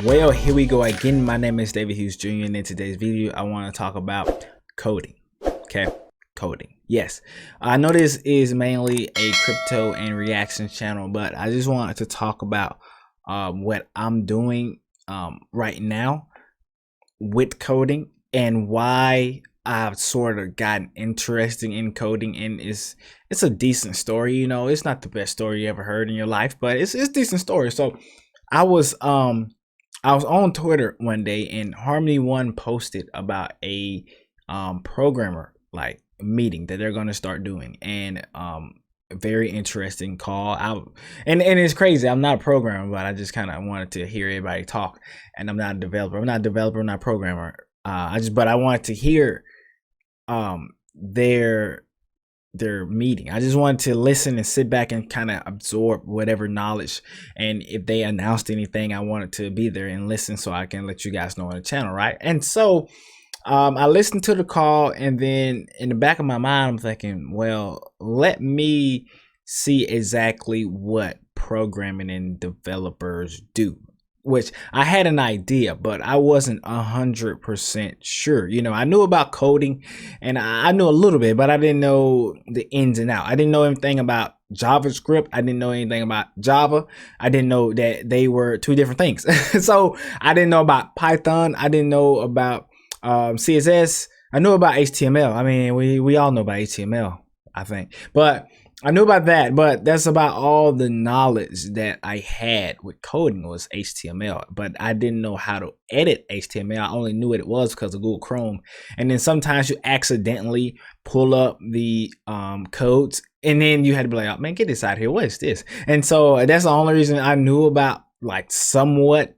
Well, here we go again. My name is David Hughes Jr. and in today's video I want to talk about coding. Okay, coding. Yes, I know this is mainly a crypto and reaction channel, but I just wanted to talk about what I'm doing right now with coding and why I've sort of gotten interested in coding. And it's a decent story. You know, it's not the best story you ever heard in your life, but it's a decent story. So I was on Twitter one day and Harmony One posted about a programmer like meeting that they're going to start doing, and very interesting call out. And it's crazy, I'm not a programmer, but I just kind of wanted to hear everybody talk. And I'm not a developer, I'm not a programmer. But I wanted to hear their meeting. I just wanted to listen and sit back and kind of absorb whatever knowledge, and if they announced anything, I wanted to be there and listen so I can let you guys know on the channel, right? And so I listened to the call, and then in the back of my mind I'm thinking, well, let me see exactly what programming and developers do, which I had an idea, but I wasn't 100% sure. You know, I knew about coding and I knew a little bit, but I didn't know the ins and outs. I didn't know anything about JavaScript. I didn't know anything about Java. I didn't know that they were two different things. So I didn't know about Python. I didn't know about CSS. I knew about HTML. I mean, we all know about HTML, I think, but I knew about that, but that's about all the knowledge that I had with coding was HTML. But I didn't know how to edit HTML. I only knew what it was because of Google Chrome. And then sometimes you accidentally pull up the codes, and then you had to be like, oh, man, get this out of here. What is this? And so that's the only reason I knew about like somewhat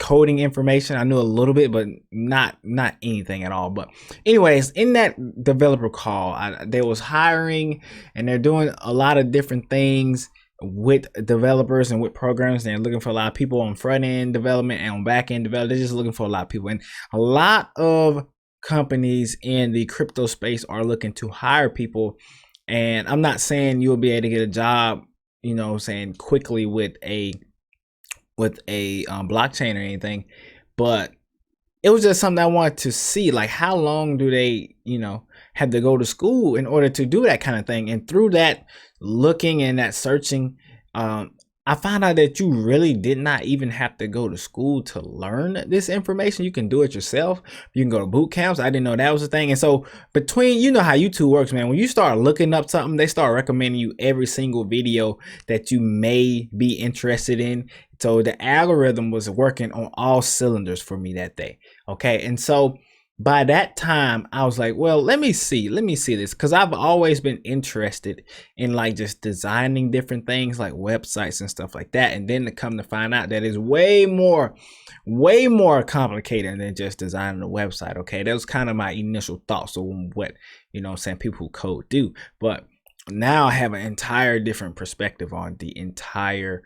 coding information. I knew a little bit, but not anything at all. But anyways, in that developer call, they was hiring, and they're doing a lot of different things with developers and with programs. They're looking for a lot of people on front end development and on back end development. They're just looking for a lot of people, and a lot of companies in the crypto space are looking to hire people. And I'm not saying you'll be able to get a job, you know, saying quickly with a blockchain or anything, but it was just something I wanted to see, like how long do they, you know, have to go to school in order to do that kind of thing. And through that looking and that searching, I found out that you really did not even have to go to school to learn this information. You can do it yourself. You can go to boot camps. I didn't know that was a thing. And so between, you know how YouTube works, man, when you start looking up something, they start recommending you every single video that you may be interested in. So the algorithm was working on all cylinders for me that day. Okay. And so by that time I was like, well, let me see this, because I've always been interested in like just designing different things like websites and stuff like that. And then to come to find out that it's way more complicated than just designing a website. Okay, that was kind of my initial thoughts of what, you know, saying people who code do. But now I have an entire different perspective on the entire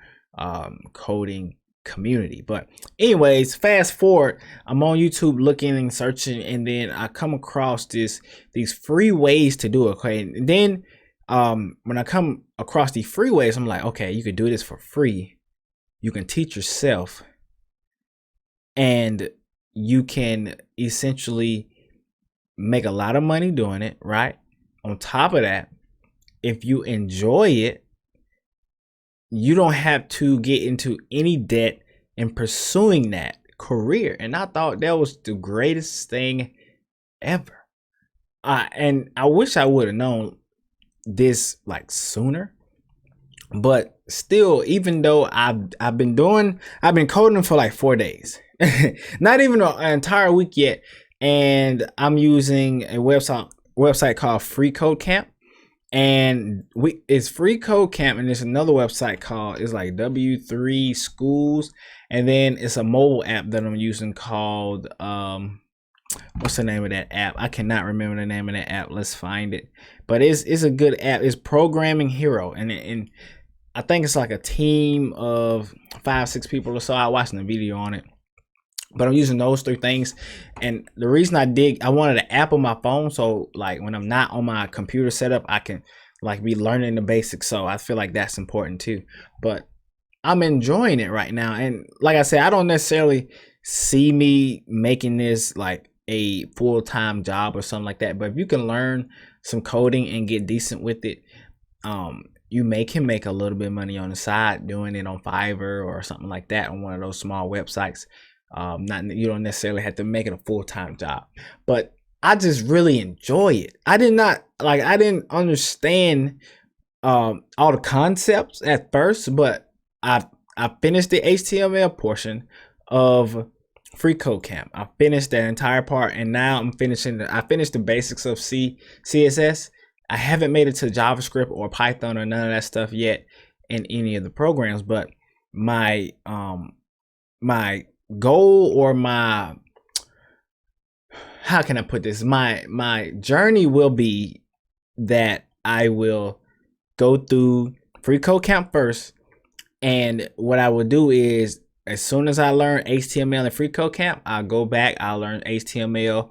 coding community. But anyways, fast forward, I'm on YouTube looking and searching, and then I come across these free ways to do it. Okay, and then when I come across these free ways, I'm like, okay, you could do this for free, you can teach yourself, and you can essentially make a lot of money doing it, right? On top of that, if you enjoy it, you don't have to get into any debt in pursuing that career. And I thought that was the greatest thing ever. And I wish I would have known this like sooner. But still, even though I've been coding for like 4 days, not even an entire week yet, and I'm using a website called Free Code Camp. And it's Free Code Camp, and there's another website called, it's like W3 Schools, and then it's a mobile app that I'm using called what's the name of that app? I cannot remember the name of that app. Let's find it. But it's a good app. It's Programming Hero, and I think it's like a team of 5-6 people or so. I watched the video on it. But I'm using those 3 things. And the reason I wanted an app on my phone, so like when I'm not on my computer setup, I can like be learning the basics. So I feel like that's important too. But I'm enjoying it right now. And like I said, I don't necessarily see me making this like a full-time job or something like that. But if you can learn some coding and get decent with it, you can make a little bit of money on the side doing it on Fiverr or something like that on one of those small websites. Not you don't necessarily have to make it a full-time job, but I just really enjoy it. I didn't understand all the concepts at first, but I finished the HTML portion of Free Code Camp. I finished that entire part, and now I finished the basics of CSS. I haven't made it to JavaScript or Python or none of that stuff yet in any of the programs, but my my goal, or my, how can I put this? My journey will be that I will go through Free Code Camp first, and what I will do is, as soon as I learn HTML in Free Code Camp, I'll go back, I'll learn HTML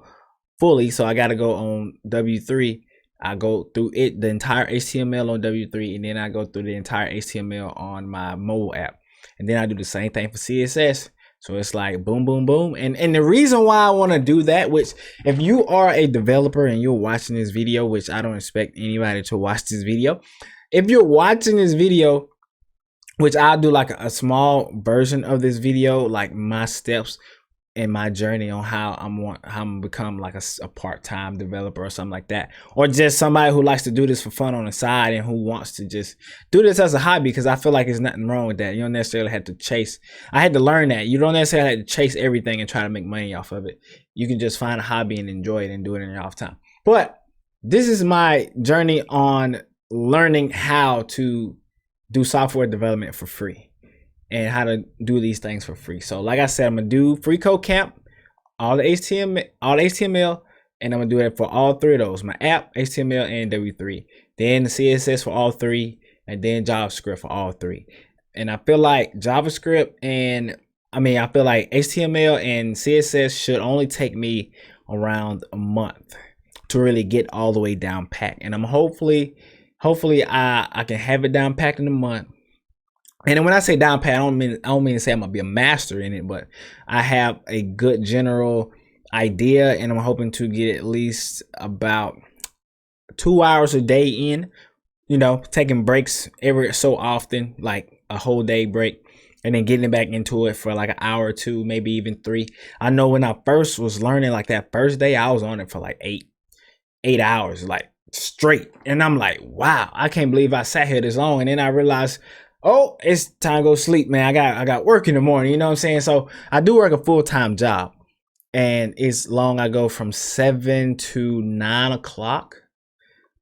fully. So I got to go on W3. I go through it, the entire HTML on W3, and then I go through the entire HTML on my mobile app. And then I do the same thing for CSS. So it's like boom, boom, boom. And the reason why I want to do that, which if you are a developer and you're watching this video, which I don't expect anybody to watch this video, if you're watching this video, which I'll do like a small version of this video, like my steps in my journey on how I'm gonna become like a part-time developer or something like that, or just somebody who likes to do this for fun on the side and who wants to just do this as a hobby, because I feel like there's nothing wrong with that. You don't necessarily have to chase. I had to learn that you don't necessarily have to chase everything and try to make money off of it. You can just find a hobby and enjoy it and do it in your off time. But this is my journey on learning how to do software development for free and how to do these things for free. So like I said, I'm gonna do Free Code Camp, all the HTML, and I'm gonna do it for all three of those: my app, HTML, and W3. Then the CSS for all three, and then JavaScript for all three. And I feel like JavaScript I feel like HTML and CSS should only take me around a month to really get all the way down pat. And I'm hopefully I can have it down packed in a month. And when I say down pat, I don't mean to say I'm gonna be a master in it, but I have a good general idea, and I'm hoping to get at least about 2 hours a day in, taking breaks every so often, like a whole day break, and then getting back into it for like an hour or two, maybe even 3. I know when I first was learning, like that first day, I was on it for like 8 hours, like straight. And I'm like, wow, I can't believe I sat here this long. And then I realized, oh, it's time to go sleep, man. I got work in the morning, you know what I'm saying? So I do work a full-time job, and it's long. I go from 7 to 9 o'clock.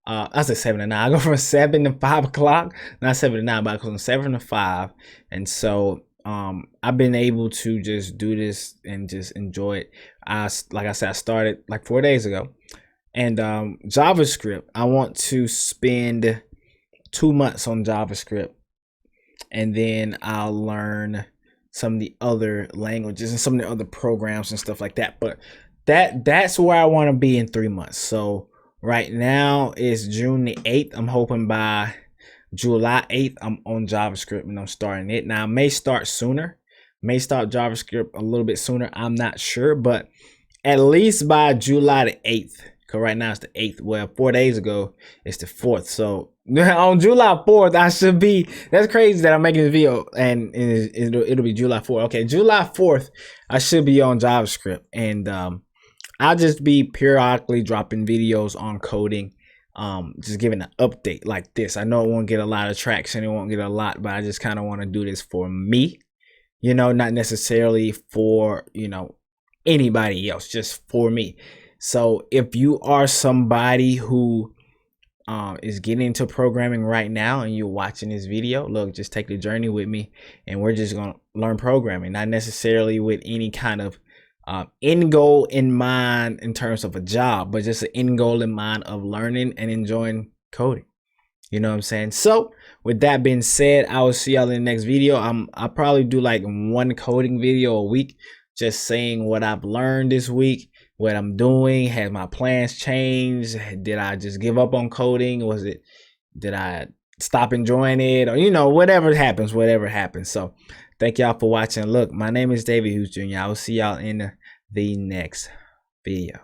I said 7 to 9. I go from 7 to 5 o'clock, not 7 to 9, but I go from 7 to 5. And so I've been able to just do this and just enjoy it. Like I said, I started like 4 days ago. And JavaScript, I want to spend 2 months on JavaScript, and then I'll learn some of the other languages and some of the other programs and stuff like that. But that's where I want to be in 3 months. So right now it's June the 8th. I'm hoping by July 8th I'm on JavaScript and I'm starting it. Now I may start sooner, may start JavaScript a little bit sooner. I'm not sure, but at least by July the 8th. Because right now it's the 8th. Well, 4 days ago, it's the 4th. So on July 4th, I should be. That's crazy that I'm making this video and it'll be July 4th. Okay, July 4th, I should be on JavaScript. And I'll just be periodically dropping videos on coding. Just giving an update like this. I know it won't get a lot of traction. It won't get a lot, but I just kind of want to do this for me. Not necessarily for, anybody else, just for me. So if you are somebody who is getting into programming right now and you're watching this video, look, just take the journey with me, and we're just going to learn programming, not necessarily with any kind of end goal in mind in terms of a job, but just an end goal in mind of learning and enjoying coding. You know what I'm saying? So with that being said, I will see y'all in the next video. I'll probably do like 1 coding video a week, just saying what I've learned this week, what I'm doing. Has my plans changed? Did I just give up on coding? Did I stop enjoying it, or whatever happens. So thank y'all for watching. Look, my name is David Hughes Jr. I will see y'all in the next video.